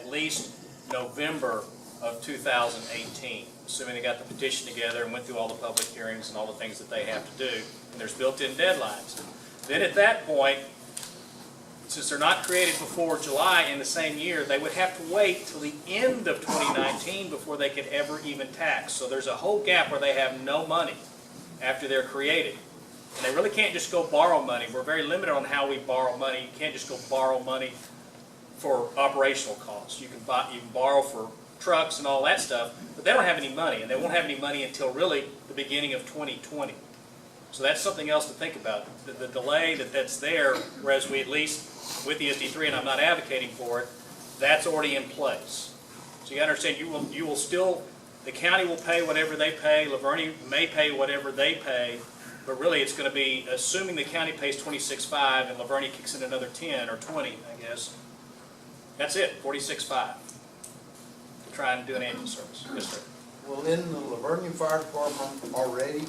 at least November of 2018, assuming they got the petition together and went through all the public hearings and all the things that they have to do, and there's built-in deadlines. Then at that point, since they're not created before July in the same year, they would have to wait till the end of 2019 before they could ever even tax. So there's a whole gap where they have no money after they're created. And they really can't just go borrow money. We're very limited on how we borrow money. You can't just go borrow money for operational costs. You can borrow for trucks and all that stuff, but they don't have any money, and they won't have any money until really the beginning of 2020. So that's something else to think about. The delay that's there, whereas we at least, with ESD3, and I'm not advocating for it, that's already in place. So you understand, you will still, the county will pay whatever they pay, Lavergne may pay whatever they pay, but really it's going to be, assuming the county pays $26.5 and Lavergne kicks in another 10 or 20, I guess, that's it, $46.5 to try and do an ambulance service. Yes, sir. Well, in the Lavergne Fire Department already,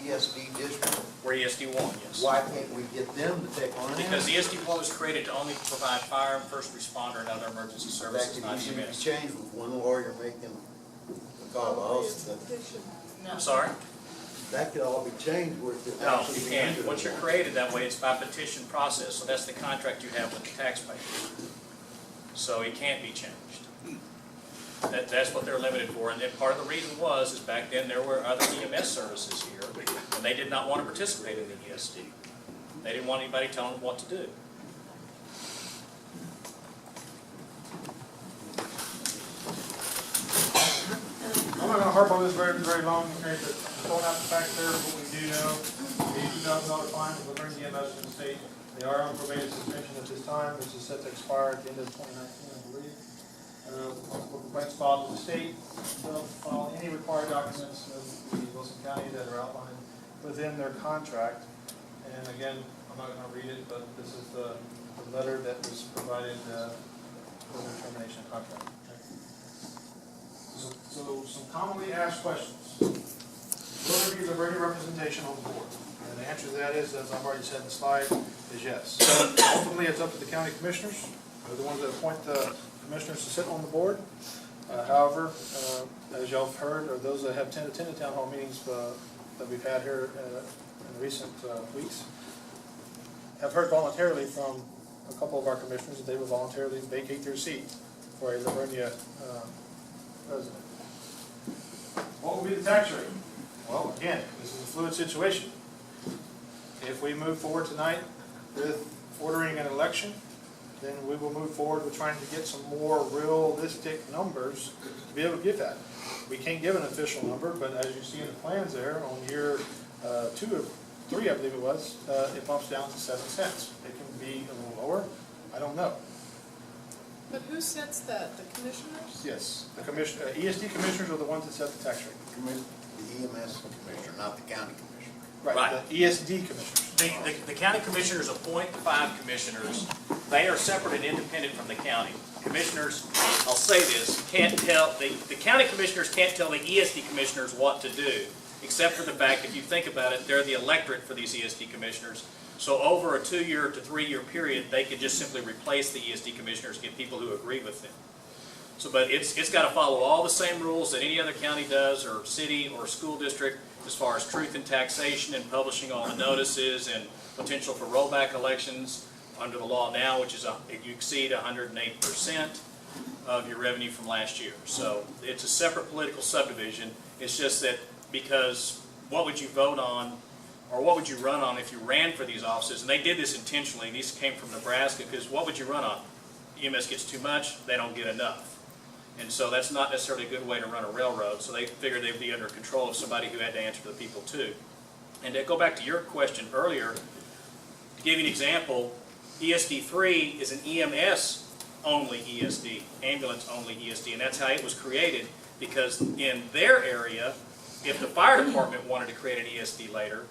ESD district, We're ESD1, yes. why can't we get them to take on it? Because the ESD1 was created to only provide fire and first responder and other emergency That services, not could easily be EMS. changed with one lawyer making the call. I'm sorry? That could all be changed with it. No, you can't. Once you're created that way, it's by petition process, so that's the contract you have with the taxpayer. So it can't be changed. That's what they're limited for, and then part of the reason is back then there were other EMS services here, and they did not want to participate in the ESD. They didn't want anybody telling them what to do. I'm not going to harp on this very, very long, okay, but throwing out the facts there, what we do know, the $82,000 fine will bring the EMS to the state. They are on probation suspension at this time, which is set to expire at the end of 2019, I believe. Multiple complaints filed with the state. They'll file any required documents of the Wilson County that are outlined within their contract. And again, I'm not going to read it, but this is the letter that was provided for the termination of contract. So some commonly asked questions. Will there be Lavergne representation on the board? And the answer to that is, as I've already said in the slide, is yes. Ultimately, it's up to the county commissioners. They're the ones that appoint the commissioners to sit on the board. However, as y'all have heard, or those that have attended town hall meetings that we've had here in recent weeks, have heard voluntarily from a couple of our commissioners that they will voluntarily vacate their seat for a Lavergne resident. What will be the tax rate? Well, again, this is a fluid situation. If we move forward tonight with ordering an election, then we will move forward with trying to get some more realistic numbers to be able to give that. We can't give an official number, but as you see in the plans there, on year 2 or 3, I believe it was, it bumps down to 7 cents. It can be a little lower. I don't know. But who sets that? The commissioners? Yes, the ESD commissioners are the ones that set the tax rate. The EMS commissioner, not the county commissioner. Right. The ESD commissioners. The county commissioners appoint 5 commissioners. They are separate and independent from the county. Commissioners, I'll say this, can't tell, the county commissioners can't tell the ESD commissioners what to do, except for the fact, if you think about it, they're the electorate for these ESD commissioners. So over a 2-year to 3-year period, they could just simply replace the ESD commissioners, get people who agree with them. So, but it's got to follow all the same rules that any other county does, or city or school district, as far as truth in taxation and publishing all the notices and potential for rollback elections under the law now, which is you exceed 108% of your revenue from last year. So it's a separate political subdivision. It's just that because what would you vote on, or what would you run on if you ran for these offices? And they did this intentionally. These came from Nebraska, because what would you run on? EMS gets too much, they don't get enough. And so that's not necessarily a good way to run a railroad. So they figured they'd be under control of somebody who had to answer to the people too. And to go back to your question earlier, to give you an example, ESD3 is an EMS only ESD, ambulance only ESD, and that's how it was created, because in their area, if the fire department wanted to create an ESD later,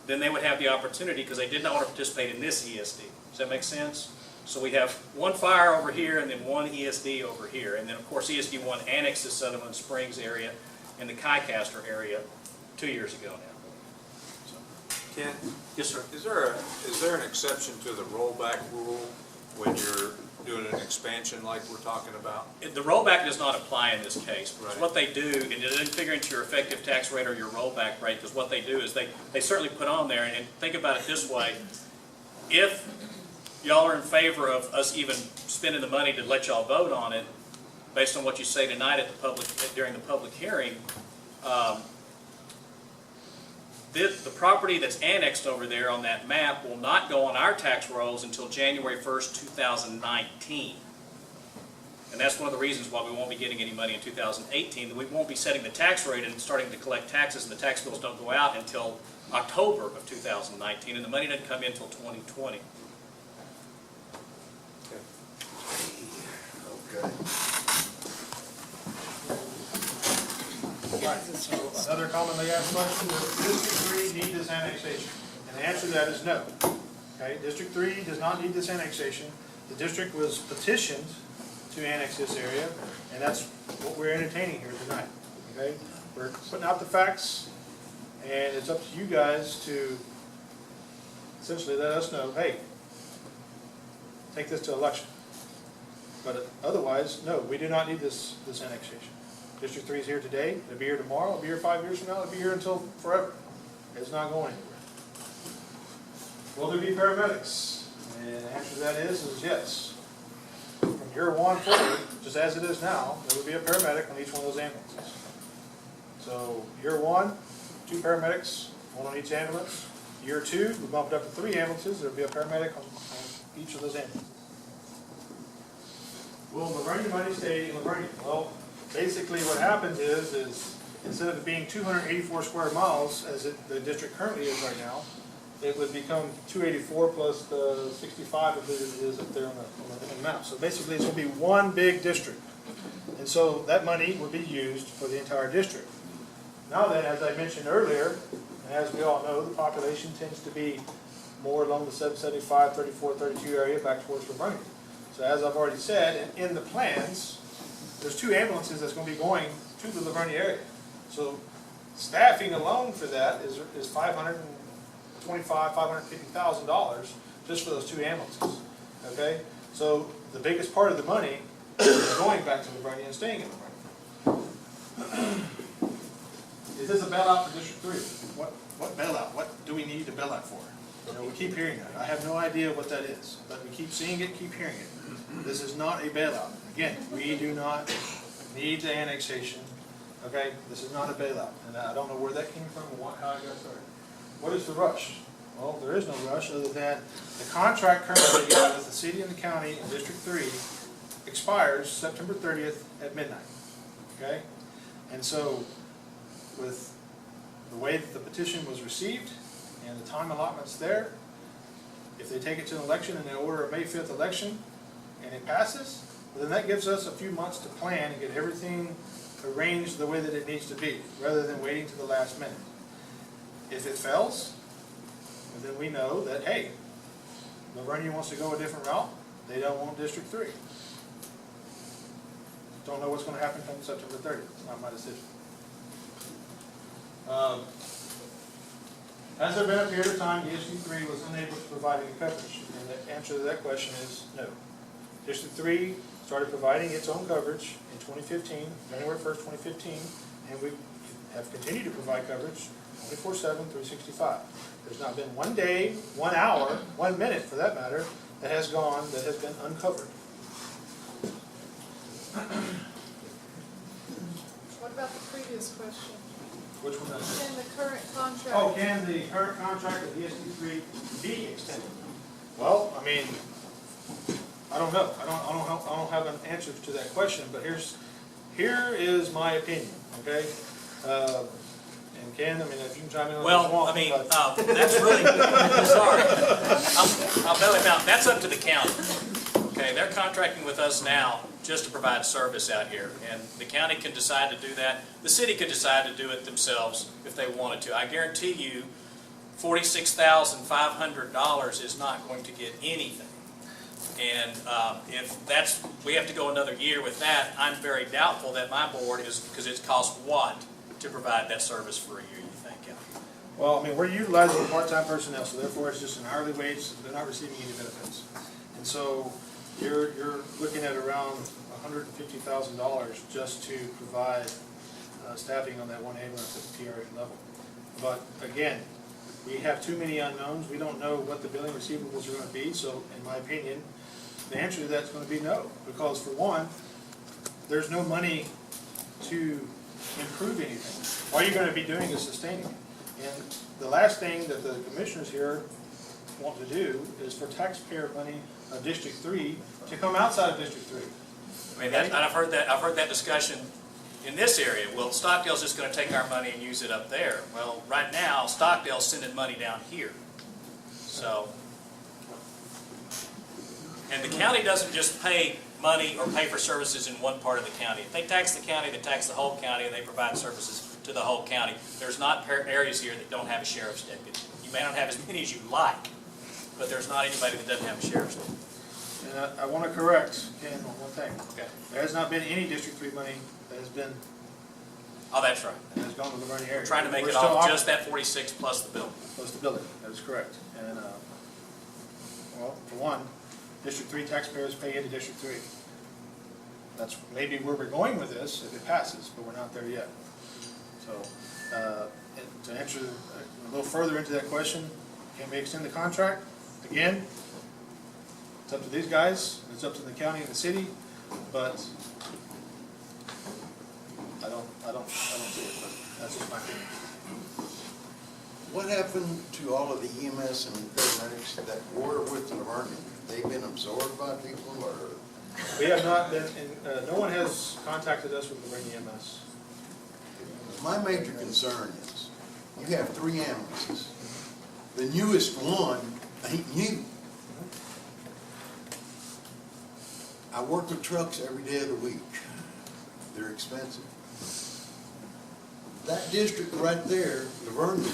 then they would have the opportunity, because they did not want to participate in this ESD. Does that make sense? So we have one fire over here and then one ESD over here. And then, of course, ESD1 annexes Sutherland Springs area and the Kycaster area 2 years ago now. So. Ken? Yes, sir. Is there an exception to the rollback rule when you're doing an expansion like we're talking about? The rollback does not apply in this case. Because Right. what they do, and it doesn't figure into your effective tax rate or your rollback rate, because what they do is they certainly put on there, and think about it this way. If y'all are in favor of us even spending the money to let y'all vote on it, based on what you say tonight at during the public hearing, the property that's annexed over there on that map will not go on our tax rolls until January 1st, 2019. And that's one of the reasons why we won't be getting any money in 2018. That we won't be setting the tax rate and starting to collect taxes, and the tax bills don't go out until October of 2019, and the money doesn't come in until 2020. Okay. Right, so another commonly asked question, does District 3 need this annexation? And the answer to that is no. Okay, District 3 does not need this annexation. The district was petitioned to annex this area, and that's what we're entertaining here tonight. Okay, we're putting out the facts, and it's up to you guys to essentially let us know, hey, take this to election. But otherwise, no, we do not need this annexation. District 3 is here today, it'll be here tomorrow, it'll be here 5 years from now, it'll be here until forever. It's not going anywhere. Will there be paramedics? And the answer to that is yes. From year 1 forward, just as it is now, there will be a paramedic on each one of those ambulances. So year 1, 2 paramedics, 1 on each ambulance. Year 2, we bump it up to 3 ambulances, there'll be a paramedic on each of those ambulances. Will Livonia money stay in Livonia? Well, basically what happens is instead of it being 284 square miles, as the district currently is right now, it would become 284 plus the 65 of it is up there on the map. So basically it's going to be one big district. And so that money would be used for the entire district. Now then, as I mentioned earlier, and as we all know, the population tends to be more along the 775, 34, 32 area back towards Livonia. So as I've already said, in the plans, there's 2 ambulances that's going to be going to the Livonia area. So staffing alone for that is $550,000 just for those 2 ambulances. Okay, so the biggest part of the money is going back to Livonia and staying in Livonia. Is this a bailout for District 3? What bailout? What do we need to bail out for? You know, we keep hearing that. I have no idea what that is, but we keep seeing it, keep hearing it. This is not a bailout. Again, we do not need the annexation. Okay, this is not a bailout, and I don't know where that came from or how it got started. What is the rush? Well, there is no rush other than the contract currently with the city and the county in District 3 expires September 30th at midnight. Okay, and so with the way that the petition was received and the time allotments there, if they take it to an election and they order a May 5th election and it passes, well, then that gives us a few months to plan and get everything arranged the way that it needs to be, rather than waiting to the last minute. If it fails, well, then we know that, hey, Livonia wants to go a different route. They don't want District 3. Don't know what's going to happen come September 30th. It's not my decision. Has there been a period of time District 3 was unable to provide any coverage? And the answer to that question is no. District 3 started providing its own coverage in 2015, January 1st, 2015, and we have continued to provide coverage 24/7, 365. There's not been one day, 1 hour, 1 minute for that matter, that has been uncovered. What about the previous question? Which one is it? Can the current contract? Oh, can the current contract with ESD3 be extended? Well, I mean, I don't know. I don't have an answer to that question. But here is my opinion. Okay, and Ken, I mean, if you can chime in on Well, this one, I mean, that's really, sorry. I'll bail him out. That's up to the county. Okay, they're contracting with us now just to provide service out here. And the county can decide to do that. The city could decide to do it themselves if they wanted to. I guarantee you, $46,500 is not going to get anything. And if we have to go another year with that, I'm very doubtful that my board is, because it costs what to provide that service for a year, you think? well, I mean, we're utilizing part-time personnel, so therefore it's just an hourly wage. So they're not receiving any benefits. And so you're looking at around $150,000 just to provide staffing on that one ambulance at the PRA level. But again, we have too many unknowns. We don't know what the billing receivables are going to be. So in my opinion, the answer to that's going to be no. Because for one, there's no money to improve anything. All you're going to be doing is sustaining it. And the last thing that the commissioners here want to do is for taxpayer money of District 3 to come outside of District 3. I mean, and I've heard that discussion in this area. Well, Stockdale's just gonna take our money and use it up there. Well, right now, Stockdale's sending money down here. So, and the county doesn't just pay money or pay for services in one part of the county. If they tax the county, they tax the whole county, and they provide services to the whole county. There's not areas here that don't have a sheriff's deputy. You may not have as many as you like, but there's not anybody that doesn't have a sheriff's deputy. And I want to correct Ken on one thing. Okay. There has not been any District 3 money that has been, Oh, that's right. that has gone to the Livonia area. We're trying to make We're it still off just that 46 plus the bill. Plus the building, that is correct. And, well, for one, District 3 taxpayers pay into District 3. That's maybe where we're going with this if it passes, but we're not there yet. So, and to answer a little further into that question, can we extend the contract? Again, it's up to these guys, it's up to the county and the city, but I don't see it, but that's just my opinion. What happened to all of the EMS and paramedics that were with the Livonia? They've been absorbed by people, or? We have not been, no one has contacted us with Livonia EMS. My major concern is, you have 3 ambulances. The newest one ain't new. I work with trucks every day of the week. They're expensive. That district right there, Livonia,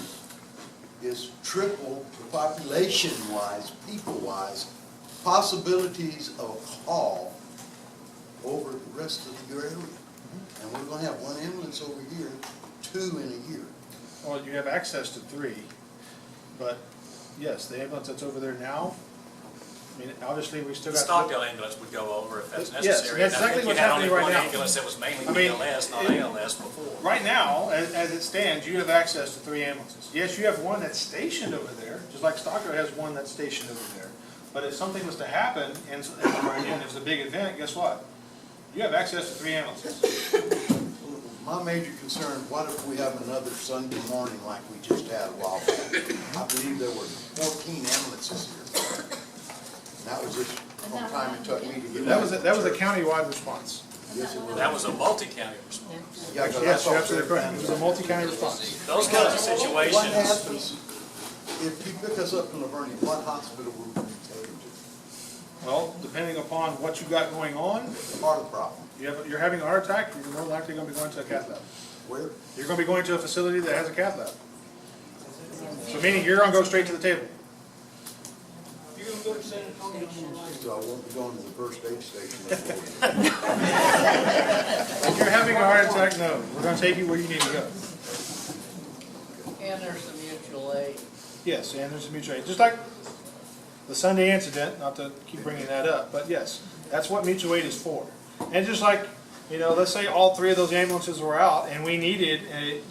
is triple population-wise, people-wise, possibilities of a call over the rest of your area. And we're gonna have 1 ambulance over here, 2 in a year. Well, you have access to 3, but yes, the ambulance that's over there now, I mean, obviously, we still The got. Stockdale ambulance would go over if that's Yes, necessary. that's And I exactly think what's you had happening only right one now. ambulance that was mainly I mean, BLS, not ALS before. Right now, as it stands, you have access to 3 ambulances. Yes, you have one that's stationed over there, just like Stockdale has one that's stationed over there. But if something was to happen and it was a big event, guess what? You have access to 3 ambulances. My major concern, what if we have another Sunday morning like we just had a while back? I believe there were 14 ambulances here. And that was just on time it took me to get. That was a countywide response. Yes, it was. That was a multi-county response. Yeah, 'cause I Yes, saw you're absolutely that. correct. It was a multi-county response. Those kinds of What situations, happens if you pick us up in Livonia, what hospital will we be taken to? Well, depending upon what you got going on, Part of the problem. you're having a heart attack, you're more likely going to be going to a cath lab. Where? You're going to be going to a facility that has a cath lab. So meaning you're going to go straight to the table. So I won't be going to the first aid station. If you're having a heart attack, no, we're going to take you where you need to go. And there's the mutual aid. Yes, and there's a mutual aid. Just like the Sunday incident, not to keep bringing that up, but yes, that's what mutual aid is for. And just like, let's say all 3 of those ambulances were out and we needed,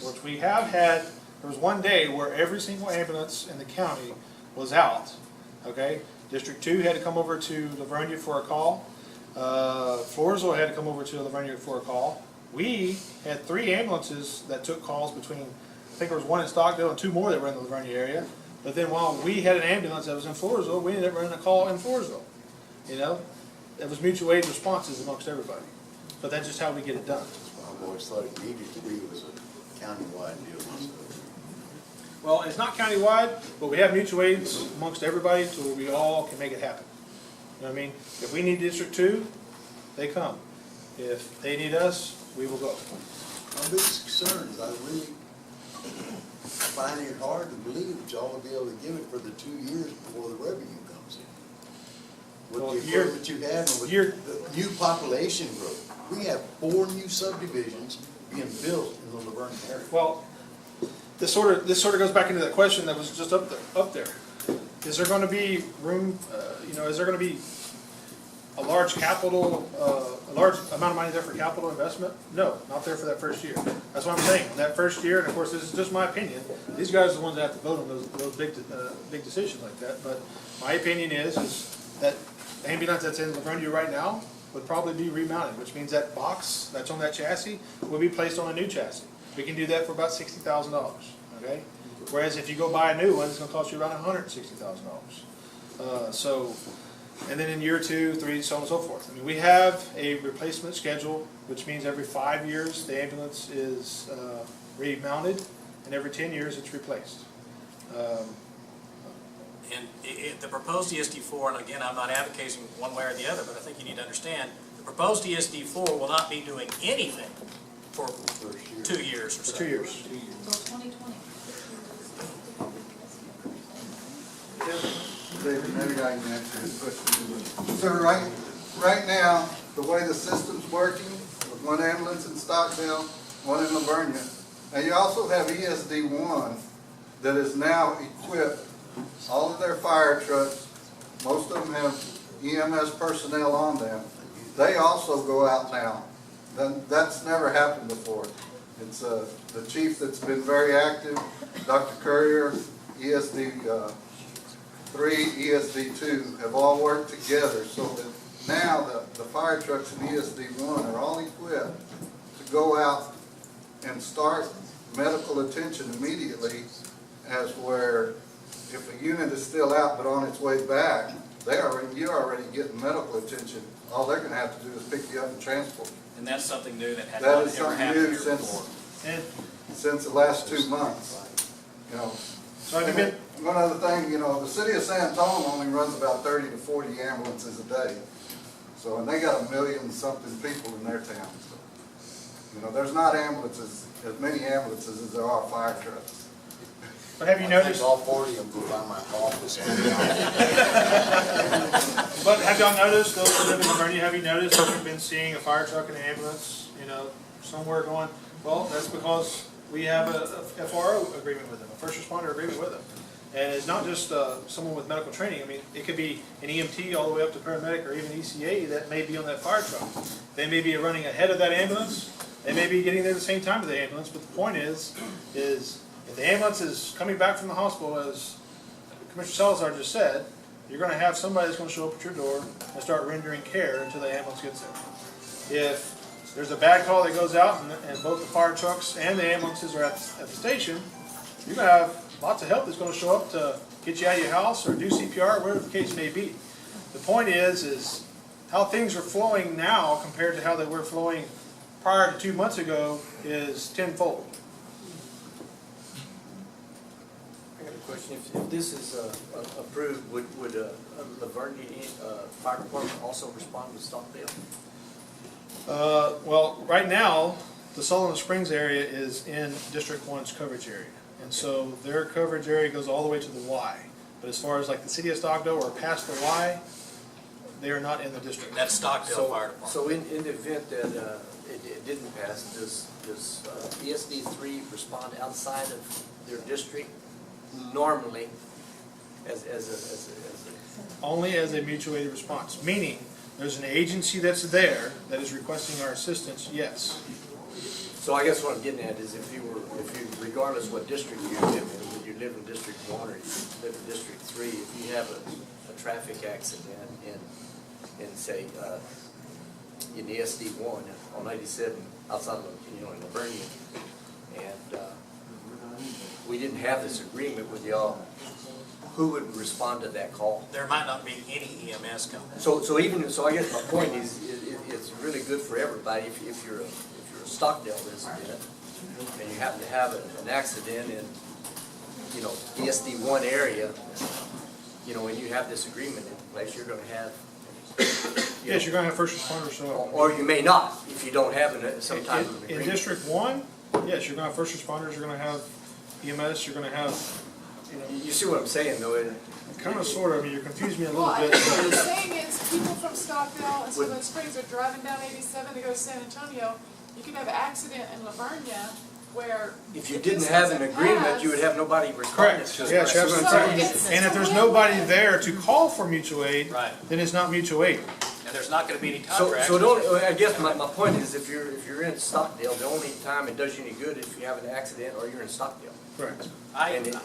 which we have had, there was one day where every single ambulance in the county was out, okay? District 2 had to come over to Livonia for a call. Floresville had to come over to Livonia for a call. We had 3 ambulances that took calls between, I think there was 1 in Stockdale and 2 more that were in the Livonia area. But then while we had an ambulance that was in Floresville, we ended up running a call in Floresville. It was mutual aid responses amongst everybody. But that's just how we get it done. I've always thought it needed to be was a countywide deal. Well, it's not countywide, but we have mutual aids amongst everybody so where we all can make it happen. You know what I mean? If we need District 2, they come. If they need us, we will go. My biggest concern is I really find it hard to believe that y'all will be able to give it for the 2 years before the revenue comes in. Well, With the you're- equipment you have and with you're- the new population growth. We have 4 new subdivisions being built in the Laverne area. Well, this sort of goes back into that question that was just up there. Is there going to be room, is there going to be a large capital, a large amount of money there for capital investment? No, not there for that first year. That's what I'm saying. That first year, and of course, this is just my opinion, these guys are the ones that have to vote on those big decisions like that. But my opinion is that the ambulance that's in Livonia right now would probably be remounted, which means that box that's on that chassis will be placed on a new chassis. We can do that for about $60,000, okay? Whereas if you go buy a new one, it's gonna cost you around $160,000. And then in year 2, 3, so on and so forth. I mean, we have a replacement schedule, which means every 5 years the ambulance is remounted, and every 10 years it's replaced. And the proposed ESD4, and again, I'm not advocating one way or the other, but I think you need to understand, the proposed ESD4 will not be doing anything for 2 years or so. For 2 years. Until 2020. David, maybe I can answer this question. So right now, the way the system's working, with one ambulance in Stockdale, one in Livonia, and you also have ESD1 that is now equipped, all of their fire trucks, most of them have EMS personnel on them. They also go out now. That's never happened before. It's the chief that's been very active, Dr. Courier, ESD 3, ESD2 have all worked together so that now the fire trucks in ESD1 are all equipped to go out and start medical attention immediately, as where if a unit is still out but on its way back, you're already getting medical attention. All they're going to have to do is pick you up and transport you. And that's something new that had That not is ever something happened new here before. since the last 2 months. You know, So have you been, one other thing, you know, the city of San Antonio only runs about 30 to 40 ambulances a day. So, and they got 1 million something people in their town. So, you know, there's not ambulances, as many ambulances as there are fire trucks. but have you noticed, All 40 of them go by my office. but have y'all noticed, those who live in Livonia, have you noticed that you've been seeing a fire truck and an ambulance, you know, somewhere going? Well, that's because we have a FRO agreement with them, a first responder agreement with them. And it's not just someone with medical training. I mean, it could be an EMT all the way up to paramedic or even ECA that may be on that fire truck. They may be running ahead of that ambulance. They may be getting there at the same time as the ambulance. But the point is if the ambulance is coming back from the hospital, as Commissioner Salazar just said, you're going to have somebody that's going to show up at your door and start rendering care until the ambulance gets there. If there's a bad call that goes out and both the fire trucks and the ambulances are at the station, you're going to have lots of help that's going to show up to get you out of your house or do CPR or whatever the case may be. The point is how things are flowing now compared to how they were flowing prior to 2 months ago is tenfold. I got a question. If this is approved, would Livonia Fire Department also respond to Stockdale? Well, right now, the Sutherland Springs area is in District 1's coverage area. And so their coverage area goes all the way to the Y. But as far as like the city of Stockdale or past the Y, they are not in the district. That's Stockdale Fire Department. So in the event that it didn't pass, does ESD3 respond outside of their district normally as a Only as a mutual aid response, meaning there's an agency that's there that is requesting our assistance, yes. So I guess what I'm getting at is if you, regardless what district you live in, whether you live in District 1 or you live in District 3, if you have a traffic accident in say, in ESD 1 on 97 outside of, in Livonia, and we didn't have this agreement with y'all, who would respond to that call? There might not be any EMS coming. So I guess my point is, it's really good for everybody if you're a Stockdale resident and you happen to have an accident in, ESD 1 area, and you have this agreement in place, you're going to have. Yes, you're going to have first responders show up. Or you may not if you don't have some type of agreement. In District 1, yes, you're going to have first responders, you're going to have EMS, you're going to have, You see what I'm saying, though? kind of, sort of, I mean, you're confusing me a little Well, I bit. think what but- you're saying is people from Stockdale and Sutherland Springs are driving down 87 to go to San Antonio. You could have an accident in Livonia where. If you this didn't have an doesn't agreement, pass- you would have nobody responding Correct, to it. yes, you have So an attorney. it's- And if there's nobody there to call for mutual aid, Right. then it's not mutual aid. And there's not gonna be any So, contracts. so it only, I guess my point is, if you're in Stockdale, the only time it does you any good if you have an accident or you're in Stockdale. Correct. And it-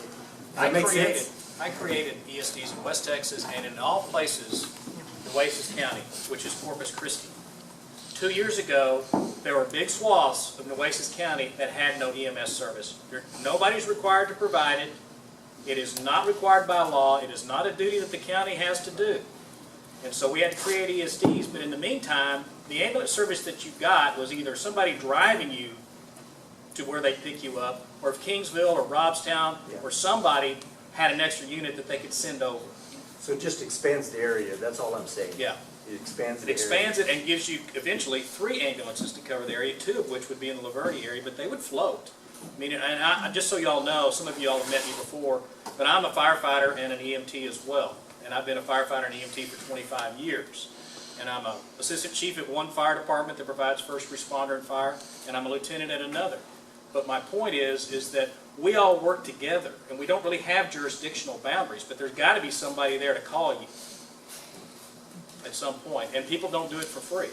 I that make created, sense? I created ESDs in West Texas and in all places in Nueces County, which is Corpus Christi. 2 years ago, there were big swaths of Nueces County that had no EMS service. Nobody's required to provide it. It is not required by law. It is not a duty that the county has to do. And so we had to create ESDs, but in the meantime, the ambulance service that you got was either somebody driving you to where they pick you up, or if Kingsville or Robstown or somebody had an extra unit that they could send over. So it just expands the area, that's all I'm saying. Yeah. It expands It the area. expands it and gives you eventually 3 ambulances to cover the area, 2 of which would be in the Laverne area, but they would float. I mean, and just so y'all know, some of y'all have met me before, but I'm a firefighter and an EMT as well. And I've been a firefighter and EMT for 25 years. And I'm an assistant chief at one fire department that provides first responder and fire, and I'm a lieutenant at another. But my point is that we all work together, and we don't really have jurisdictional boundaries, but there's got to be somebody there to call you at some point, and people don't do it for free.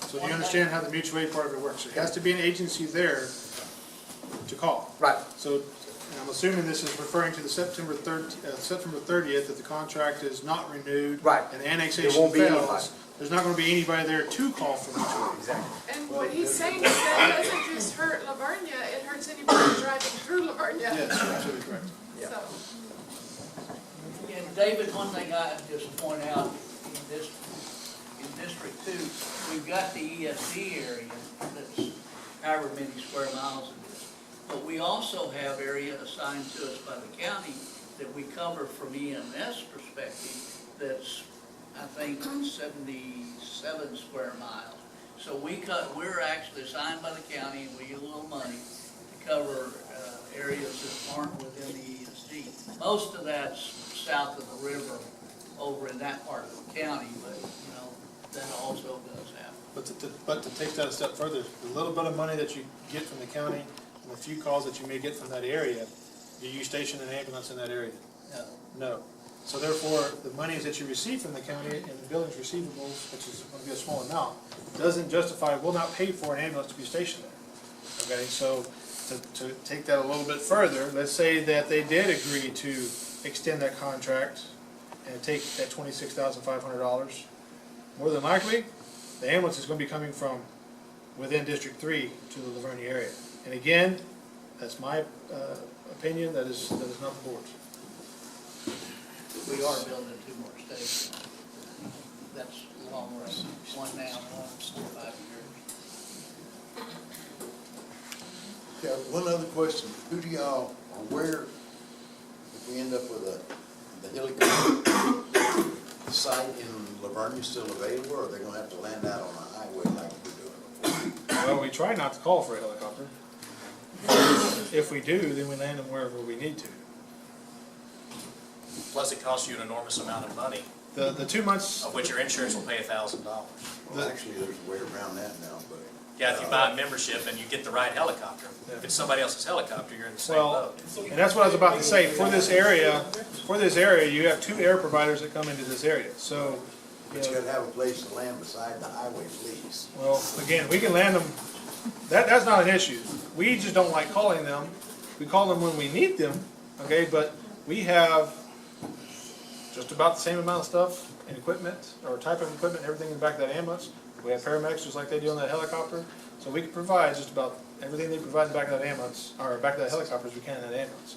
So do you understand how the mutual aid part of it works? There has to be an agency there to call. Right. So, and I'm assuming this is referring to the September 30th, that the contract is not renewed. Right. And the There annexation won't be anybody. fails. There's not gonna be anybody there to call for mutual aid. Exactly. And what he's saying is that doesn't just hurt Lavernia, it hurts anybody driving through Lavernia. Yes, you're absolutely correct. Yeah. So, And David, one thing I'd just point out, in District 2, we've got the ESD area that's however many square miles it is. But we also have area assigned to us by the county that we cover from EMS perspective that's, I think, 77 square miles. So we're actually assigned by the county, and we get a little money to cover areas that aren't within the ESD. Most of that's south of the river over in that part of the county, but, you know, that also does happen. But to take that a step further, the little bit of money that you get from the county and the few calls that you may get from that area, do you station an ambulance in that area? No. No. So therefore, the monies that you receive from the county and the billings receivables, which is going to be a small amount, doesn't justify, will not pay for an ambulance to be stationed there. Okay, so to take that a little bit further, let's say that they did agree to extend that contract and take that $26,500. More than likely, the ambulance is going to be coming from within District 3 to the Lavernia area. And again, that's my opinion, that is not the board's. We are building 2 more stations. That's long run, one now, one 4 or 5 years. Yeah, one other question, who do y'all, or where, if we end up with the helicopter site in Lavernia still available, or are they gonna have to land out on a highway like we're doing before? Well, we try not to call for a helicopter. If we do, then we land them wherever we need to. Plus, it costs you an enormous amount of money, The 2 months, of which your insurance will pay $1,000. Well, actually, there's a way around that now, but. Yeah, if you buy a membership and you get the right helicopter. If it's somebody else's helicopter, you're in the same well, boat. and that's what I was about to say, for this area, you have 2 air providers that come into this area, so. But you gotta have a place to land beside the highway, please. Well, again, we can land them, that's not an issue. We just don't like calling them. We call them when we need them, okay, but we have just about the same amount of stuff and equipment, or type of equipment, everything in the back of that ambulance. We have paramedics just like they do on that helicopter, so we can provide just about everything they provide in the back of that ambulance, or back of that helicopter as we can in that ambulance.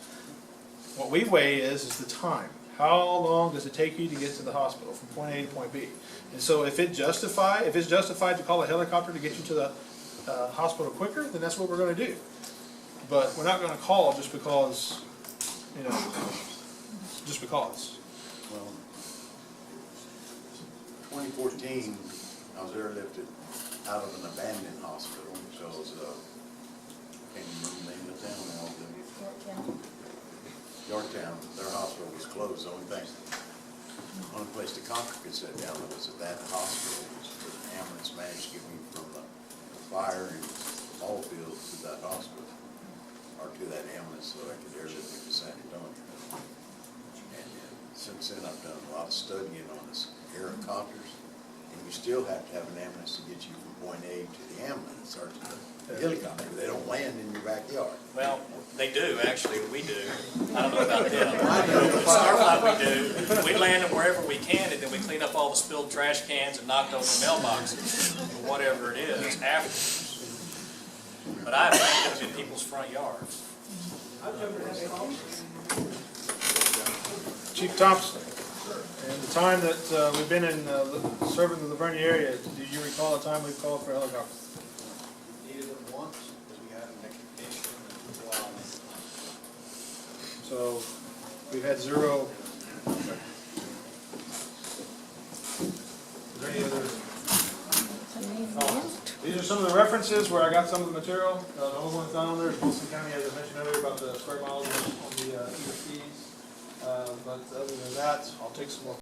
What we weigh is the time. How long does it take you to get to the hospital from point A to point B? And so if it's justified to call a helicopter to get you to the hospital quicker, then that's what we're gonna do. But we're not gonna call just because, you know, just because. Well, 2014, I was airlifted out of an abandoned hospital, because, can't remember the name of the town now, Yorktown, their hospital was closed, the only place the conquer could sit down was at that hospital. The ambulance managed to get me from the fire and all fields to that hospital, or to that ambulance, so I could airlift me to San Antonio. And since then, I've done a lot of studying on this helicopters, and you still have to have an ambulance to get you from point A to the ambulance or to the helicopter. They don't land in your backyard. Well, they do, actually, we do. I don't know about them. I know. Starlight, we do. We land them wherever we can, and then we clean up all the spilled trash cans and knocked over mailboxes, or whatever it is, afterwards. But I've landed them in people's front yards. Chief Thompson, in the time that we've been in serving the Livonia area, do you recall a time we've called for helicopters? Needed them once, because we had an expedition and a while. So we've had zero. Is there any other? Oh, these are some of the references where I got some of the material. The only one that's not on there is Wilson County, as I mentioned earlier, about the square miles on the ESDs. But other than that, I'll take some more